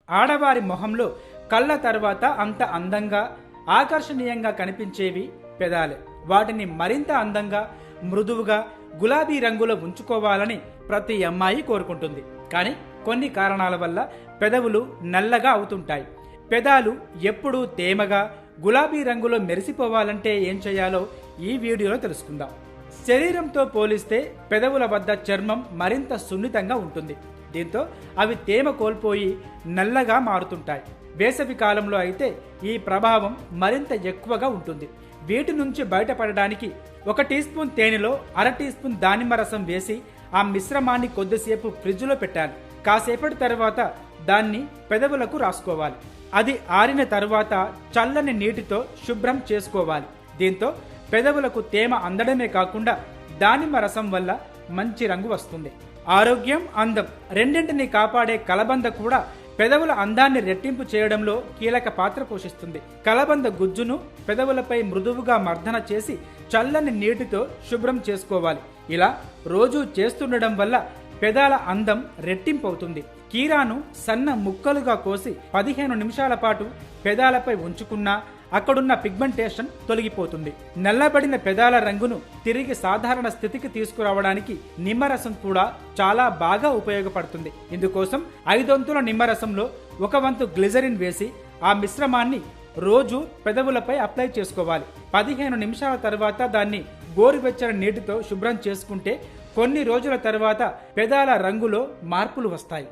ఆడవారి మొహంలో కళ్ళ తర్వాత అంత అందంగా ఆకర్షణీయంగా కనిపించేవి పెదాలే. వాటిని మరింత అందంగా మృదువుగా గులాబీ రంగులో ఉంచుకోవాలని ప్రతి అమ్మాయి కోరుకుంటుంది. కానీ కొన్ని కారణాల వల్ల పెదవులు నల్లగా అవుతుంటాయి. పెదాలు ఎప్పుడూ తేమగా గులాబీ రంగులో మెరిసిపోవాలంటే ఏం చేయాలో ఈ వీడియోలో తెలుసుకుందాం. శరీరంతో పోలిస్తే పెదవుల వద్ద చర్మం మరింత సున్నితంగా ఉంటుంది. దీంతో అవి తేమ కోల్పోయి నల్లగా మారుతుంటాయి. వేసవి కాలంలో అయితే ఈ ప్రభావం మరింత ఎక్కువగా ఉంటుంది. వీటి నుంచి బయటపడడానికి 1 టీ స్పూన్ తేనెలో 1/2 టీ స్పూన్ దానిమ్మ రసం వేసి ఆ మిశ్రమాన్ని కొద్దిసేపు ఫ్రిడ్జ్లో పెట్టాలి. కాసేపటి తర్వాత దాన్ని పెదవులకు రాసుకోవాలి. అది ఆరిన తర్వాత చల్లని నీటితో శుభ్రం చేసుకోవాలి. దీంతో పెదవులకు తేమ అందడమే కాకుండా దానిమ్మ రసం వల్ల మంచి రంగు వస్తుంది. ఆరోగ్యం, అందం రెండింటిని కాపాడే కలబంద కూడా పెదవుల అందాన్ని రెట్టింపు చేయడంలో కీలక పాత్ర పోషిస్తుంది. కలబంద గుజ్జును పెదవులపై మృదువుగా మర్దన చేసి చల్లని నీటితో శుభ్రం చేసుకోవాలి. ఇలా రోజూ చేస్తుండడం వల్ల పెదాల అందం రెట్టింపు అవుతుంది. కీరాను సన్న ముక్కలుగా కోసి 15 నిమిషాల పాటు పెదాలపై ఉంచుకున్నా అక్కడున్న పిగ్మెంటేషన్ తొలగిపోతుంది. నల్లబడిన పెదాల రంగును తిరిగి సాధారణ స్థితికి తీసుకురావడానికి నిమ్మరసం కూడా చాలా బాగా ఉపయోగపడుతుంది. ఇందుకోసం 5 వంతుల నిమ్మరసంలో 1 వంతు గ్లిజరిన్ వేసి ఆ మిశ్రమాన్ని రోజు పెదవులపై అప్లై చేసుకోవాలి. 15 నిమిషాల తర్వాత దాన్ని గోరువెచ్చని నీటితో శుభ్రం చేసుకుంటే కొన్ని రోజుల తర్వాత పెదాల రంగులో మార్పులు వస్తాయి.